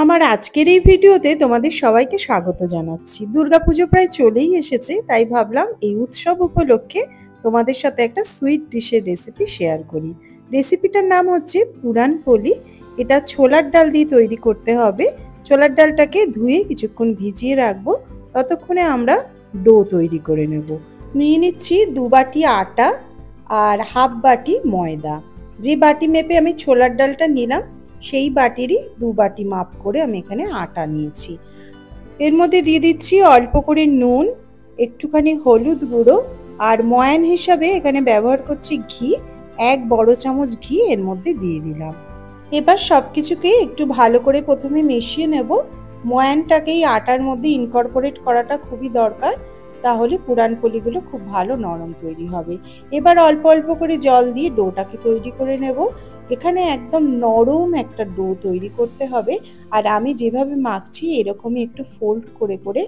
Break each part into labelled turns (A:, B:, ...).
A: আমার আজকের এই ভিডিওতে তোমাদের সবাইকে স্বাগত জানাচ্ছি। দুর্গাপুজো প্রায় চলেই এসেছে, তাই ভাবলাম এই উৎসব উপলক্ষে তোমাদের সাথে একটা সুইট ডিশের রেসিপি শেয়ার করি। রেসিপিটার নাম হচ্ছে পুরান পোলি। এটা ছোলার ডাল দিয়ে তৈরি করতে হবে। ছোলার ডালটাকে ধুয়ে কিছুক্ষণ ভিজিয়ে রাখবো, ততক্ষণে আমরা ডো তৈরি করে নেব। নিয়ে নিচ্ছি 2 বাটি আটা আর হাফ বাটি ময়দা। যে বাটি মেপে আমি ছোলার ডালটা নিলাম সেই বাটিরই 2 বাটি মাপ করে আমি এখানে আটা নিয়েছি। এর মধ্যে দিয়ে দিচ্ছি অল্প করে নুন, একটুখানি হলুদ গুঁড়ো আর ময়ান হিসাবে এখানে ব্যবহার করছি ঘি। 1 বড় চামচ ঘি এর মধ্যে দিয়ে দিলাম। এবার সবকিছুকে একটু ভালো করে প্রথমে মিশিয়ে নেব। ময়ানটাকে এই আটার মধ্যে ইনকর্পোরেট করাটা খুবই দরকার, তাহলে পুরান পোলিগুলো খুব ভালো নরম তৈরি হবে। এবার অল্প অল্প করে জল দিয়ে ডোটাকে তৈরি করে নেব। এখানে একদম নরম একটা ডো তৈরি করতে হবে, আর আমি যেভাবে মাখছি এরকমই একটু ফোল্ড করে করে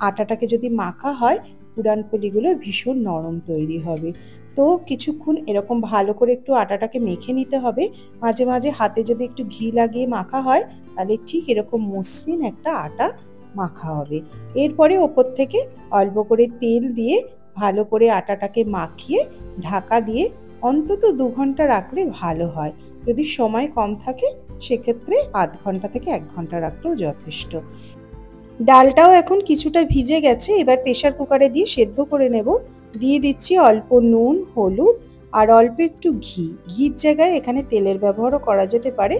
A: আটাটাকে যদি মাখা হয় পুরান পোলিগুলো ভীষণ নরম তৈরি হবে। তো কিছুক্ষণ এরকম ভালো করে একটু আটাটাকে মেখে নিতে হবে। মাঝে মাঝে হাতে যদি একটু ঘি লাগিয়ে মাখা হয় তাহলে ঠিক এরকম মসৃণ একটা আটা মাখা হবে। এরপরে ওপর থেকে অল্প করে তেল দিয়ে ভালো করে আটাটাকে মাখিয়ে ঢাকা দিয়ে অন্তত 2 ঘন্টা রাখলে ভালো হয়। যদি সময় কম থাকে সেক্ষেত্রে আধ ঘন্টা থেকে 1 ঘন্টা রাখলেও যথেষ্ট। ডালটাও এখন কিছুটা ভিজে গেছে, এবার প্রেসার কুকারে দিয়ে সেদ্ধ করে নেব। দিয়ে দিচ্ছি অল্প নুন, হলুদ আর অল্প একটু ঘি। ঘির জায়গায় এখানে তেলের ব্যবহারও করা যেতে পারে।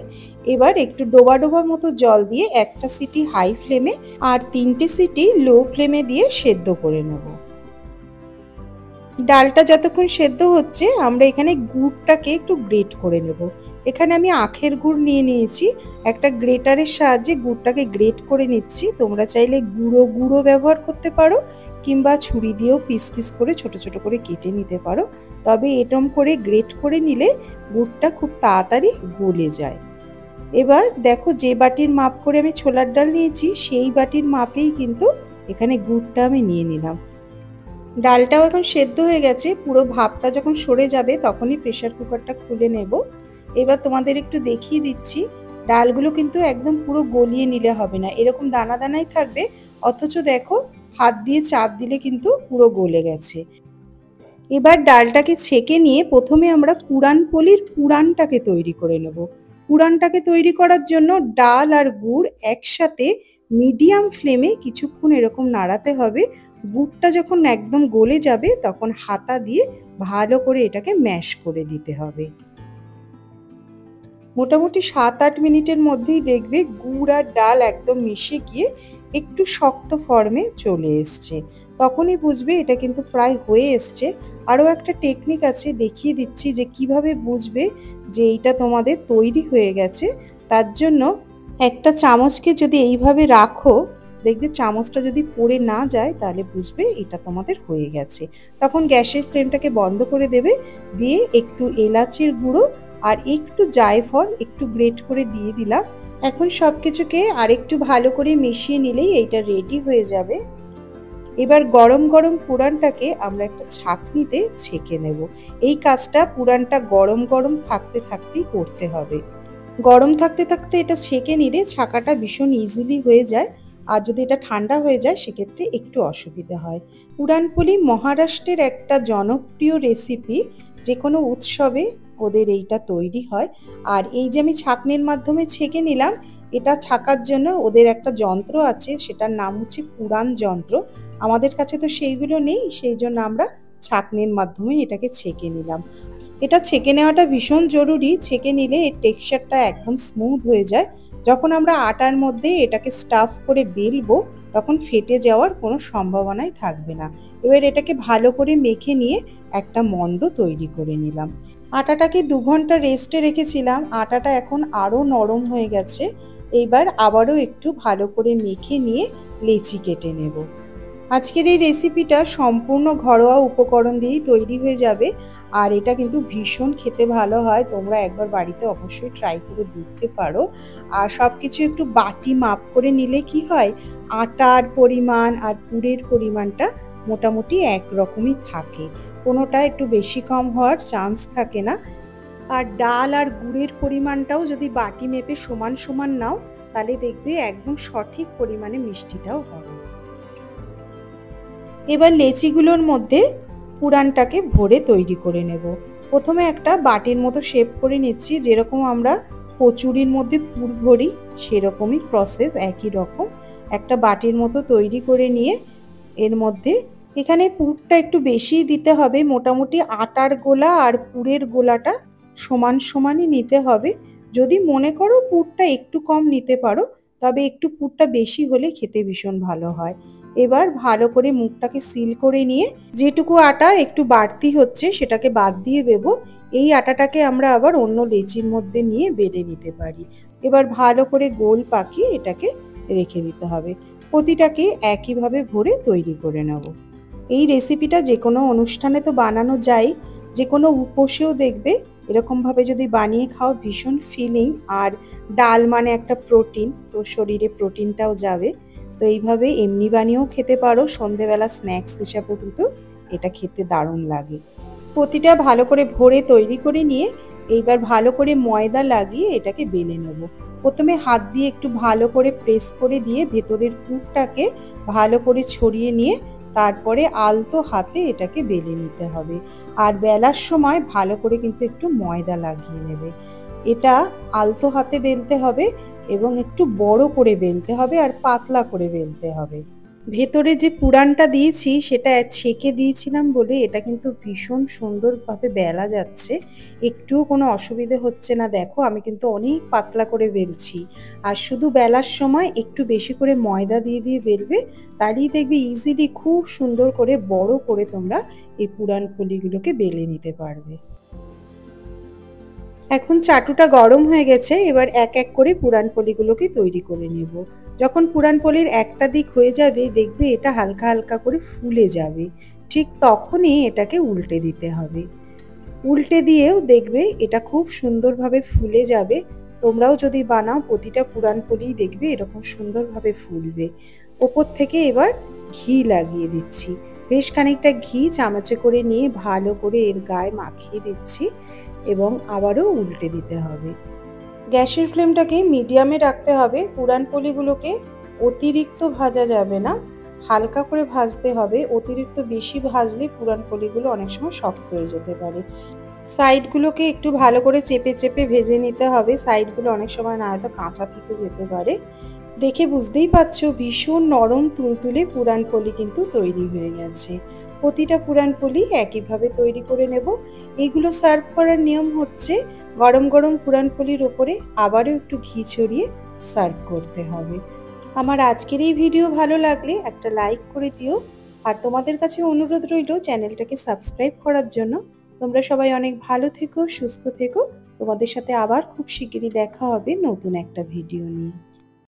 A: এবার একটু ডোবা ডোবা মতো জল দিয়ে একটা সিটি হাই ফ্লেমে আর 3টে সিটি লো ফ্লেমে দিয়ে সেদ্ধ করে নেব। ডালটা যতক্ষণ সেদ্ধ হচ্ছে আমরা এখানে গুড়টাকে একটু গ্রেট করে নেব। এখানে আমি আখের গুড় নিয়ে নিয়েছি। একটা গ্রেটারের সাহায্যে গুড়টাকে গ্রেট করে নিচ্ছি। তোমরা চাইলে গুঁড়ো গুঁড়ো ব্যবহার করতে পারো, কিংবা ছুরি দিয়েও পিস পিস করে ছোট ছোট করে কেটে নিতে পারো। তবে এরকম করে গ্রেট করে নিলে গুড়টা খুব তাড়াতাড়ি গলে যায়। এবার দেখো, যে বাটির মাপ করে আমি ছোলার ডাল নিয়েছি সেই বাটির মাপেই কিন্তু এখানে গুড়টা আমি নিয়ে নিলাম। ডালটাও এখন সেদ্ধ হয়ে গেছে। পুরো ভাপটা যখন সরে যাবে তখনই প্রেসার কুকারটা খুলে নেব। এবার তোমাদের একটু দেখিয়ে দিচ্ছি, ডালগুলো কিন্তু একদম পুরো গলিয়ে নিলে হবে না, এরকম দানা দানাই থাকবে। অথচ দেখো, হাত দিয়ে চাপ দিলে কিন্তু পুরো গলে গেছে। এবার ডালটাকে ছেঁকে নিয়ে প্রথমে আমরা পুরান পোলির পুরানটাকে তৈরি করে নেব। পুরানটাকে তৈরি করার জন্য ডাল আর গুড় একসাথে মিডিয়াম ফ্লেমে কিছুক্ষণ এরকম নাড়াতে হবে। গুড়টা যখন একদম গলে যাবে তখন হাতা দিয়ে ভালো করে এটাকে ম্যাশ করে দিতে হবে। মোটামুটি 7-8 মিনিটের মধ্যেই দেখবে গুড় আর ডাল একদম মিশে গিয়ে একটু শক্ত ফর্মে চলে এসছে। তখনই বুঝবে এটা কিন্তু প্রায় হয়ে এসছে। আরও একটা টেকনিক আছে, দেখিয়ে দিচ্ছি যে কিভাবে বুঝবে যে এইটা তোমাদের তৈরি হয়ে গেছে। তার জন্য একটা চামচকে যদি এইভাবে রাখো, দেখবে চামচটা যদি পড়ে না যায় তাহলে বুঝবে এটা তোমাদের হয়ে গেছে। তখন গ্যাসের ফ্লেমটাকে বন্ধ করে দেবে, দিয়ে একটু এলাচের গুঁড়ো আর একটু জায়ফল একটু গ্রেট করে দিয়ে দিলাম। এখন সবকিছুকে আরেকটু ভালো করে মিশিয়ে নিলেই এইটা রেডি হয়ে যাবে। এবার গরম গরম পুরানটাকে আমরা একটা ছাঁকনিতে ছেঁকে নেব। এই কাজটা পুরানটা গরম গরম থাকতে থাকতেই করতে হবে। গরম থাকতে থাকতে এটা ছেঁকে নিলে ছাঁকাটা ভীষণ ইজিলি হয়ে যায়। আর যদি এটা ঠান্ডা হয়ে যায় সেক্ষেত্রে একটু অসুবিধা হয়। পুরানপোলি মহারাষ্ট্রের একটা জনপ্রিয় রেসিপি। যে কোনো উৎসবে ওদের এইটা তৈরি হয়। আর এই যে আমি ছাঁকনির মাধ্যমে ছেঁকে নিলাম, এটা ছাঁকার জন্য ওদের একটা যন্ত্র আছে, সেটার নাম হচ্ছে পুরান যন্ত্র। আমাদের কাছে তো সেইগুলো নেই, সেই জন্য আমরা ছাঁকনির মাধ্যমে এটাকে ছেঁকে নিলাম। এটা ছেঁকে নেওয়াটা ভীষণ জরুরি। ছেঁকে নিলে এর টেক্সচারটা একদম স্মুথ হয়ে যায়। যখন আমরা আটার মধ্যে এটাকে স্টাফ করে বেলবো তখন ফেটে যাওয়ার কোনো সম্ভাবনাই থাকবে না। এবার এটাকে ভালো করে মেখে নিয়ে একটা মণ্ড তৈরি করে নিলাম। আটাটাকে 2 ঘন্টা রেস্টে রেখেছিলাম। আটাটা এখন আরও নরম হয়ে গেছে। এইবার আবারও একটু ভালো করে মেখে নিয়ে লেচি কেটে নেব। আজকের এই রেসিপিটা সম্পূর্ণ ঘরোয়া উপকরণ দিয়েই তৈরি হয়ে যাবে। আর এটা কিন্তু ভীষণ খেতে ভালো হয়। তোমরা একবার বাড়িতে অবশ্যই ট্রাই করে দেখতে পারো। আর সব কিছু একটু বাটি মাপ করে নিলে কি হয়, আটার পরিমাণ আর পুরের পরিমাণটা মোটামুটি একরকমই থাকে, কোনোটা একটু বেশি কম হওয়ার চান্স থাকে না। আর ডাল আর গুড়ের পরিমাণটাও যদি বাটি মেপে সমান সমান নাও তাহলে দেখবে একদম সঠিক পরিমাণে মিষ্টিটাও হবে। এবার লেচিগুলোর মধ্যে পুরানটাকে ভরে তৈরি করে নেব। প্রথমে একটা বাটির মতো শেপ করে নিচ্ছি, যেরকম আমরা কচুরির মধ্যে পুর ভরি সেরকমই প্রসেস, একই রকম একটা বাটির মতো তৈরি করে নিয়ে এর মধ্যে এখানে পুরটা একটু বেশি দিতে হবে, মোটামুটি আটার গোলা আর পুরের গোলাটা সমান সমানই নিতে হবে। যদি মনে করো পুরটা একটু কম নিতে পারো, তবে একটু পুরটা বেশি হলে খেতে ভীষণ ভালো হয়। এবার ভালো করে মুখটাকে সিল করে নিয়ে যেটুকু আটা একটু বাড়তি হচ্ছে সেটাকে বাদ দিয়ে দেব। এই আটাটাকে আমরা আবার অন্য লেচির মধ্যে নিয়ে বেলে নিতে পারি। এবার ভালো করে গোল পাকিয়ে এটাকে রেখে দিতে হবে। প্রতিটাকে একইভাবে ভরে তৈরি করে নেব। এই রেসিপিটা যে কোনো অনুষ্ঠানে তো বানানো যায়, যে কোনো উপোসেও দেখবে এরকমভাবে যদি বানিয়ে খাও ভীষণ ফিলিং। আর ডাল মানে একটা প্রোটিন, তো শরীরে প্রোটিনটাও যাবে। তো এইভাবে এমনি বানিয়েও খেতে পারো, সন্ধেবেলা স্ন্যাক্স হিসাবেও কিন্তু এটা খেতে দারুণ লাগে। প্রতিটা ভালো করে ভরে তৈরি করে নিয়ে এইবার ভালো করে ময়দা লাগিয়ে এটাকে বেলে নেব। প্রথমে হাত দিয়ে একটু ভালো করে প্রেস করে দিয়ে ভেতরের পুরটাকে ভালো করে ছড়িয়ে নিয়ে তারপরে আলতো হাতে এটাকে বেলে নিতে হবে। আর বেলার সময় ভালো করে কিন্তু একটু ময়দা লাগিয়ে নেবে। এটা আলতো হাতে বেলতে হবে এবং একটু বড় করে বেলতে হবে আর পাতলা করে বেলতে হবে। ভেতরে যে পুরানটা দিয়েছি সেটা ছেঁকে দিয়েছিলাম বলে এটা কিন্তু ভীষণ সুন্দরভাবে বেলা যাচ্ছে, একটুও কোনো অসুবিধে হচ্ছে না। দেখো আমি কিন্তু অনেক পাতলা করে বেলছি। আর শুধু বেলার সময় একটু বেশি করে ময়দা দিয়ে দিয়ে বেলবে, তাহলেই দেখবে ইজিলি খুব সুন্দর করে বড় করে তোমরা এই পুরান পুলিগুলোকে বেলে নিতে পারবে। এখন চাটুটা গরম হয়ে গেছে, এবার এক এক করে পুরানপোলিগুলোকে তৈরি করে নেব। যখন পুরানপোলির একটা দিক হয়ে যাবে দেখবে এটা হালকা হালকা করে ফুলে যাবে, ঠিক তখনই এটাকে উল্টে দিতে হবে। উল্টে দিয়েও দেখবে এটা খুব সুন্দরভাবে ফুলে যাবে। তোমরাও যদি বানাও প্রতিটা পুরানপোলি দেখবে এরকম সুন্দরভাবে ফুলবে। ওপর থেকে এবার ঘি লাগিয়ে দিচ্ছি, বেশ খানিকটা ঘি চামচে করে নিয়ে ভালো করে এর গায়ে মাখিয়ে দিচ্ছি এবং আবারও উল্টে দিতে হবে। গ্যাসের ফ্লেমটাকে মিডিয়ামে রাখতে হবে। পুরানপোলিগুলোকে অতিরিক্ত ভাজা যাবে না, হালকা করে ভাজতে হবে। অতিরিক্ত বেশি ভাজলে পুরানপোলিগুলো অনেক সময় শক্ত হয়ে যেতে পারে। সাইডগুলোকে একটু ভালো করে চেপে চেপে ভেজে নিতে হবে, সাইডগুলো অনেক সময় না হয়তো কাঁচা থেকে যেতে পারে। দেখে বুঝতেই পারছো ভীষণ নরম তুলতুলে পুরানপোলি কিন্তু তৈরি হয়ে গেছে। প্রতিটা পুরানপোলি একইভাবে তৈরি করে নেব। এগুলো সার্ভ করার নিয়ম হচ্ছে গরম গরম পুরানপোলির ওপরে আবারও একটু ঘি ছড়িয়ে সার্ভ করতে হবে। আমার আজকের এই ভিডিও ভালো লাগলে একটা লাইক করে দিও। আর তোমাদের কাছে অনুরোধ রইল চ্যানেলটাকে সাবস্ক্রাইব করার জন্য। তোমরা সবাই অনেক ভালো থেকো, সুস্থ থেকো। তোমাদের সাথে আবার খুব শিগগিরই দেখা হবে নতুন একটা ভিডিও নিয়ে।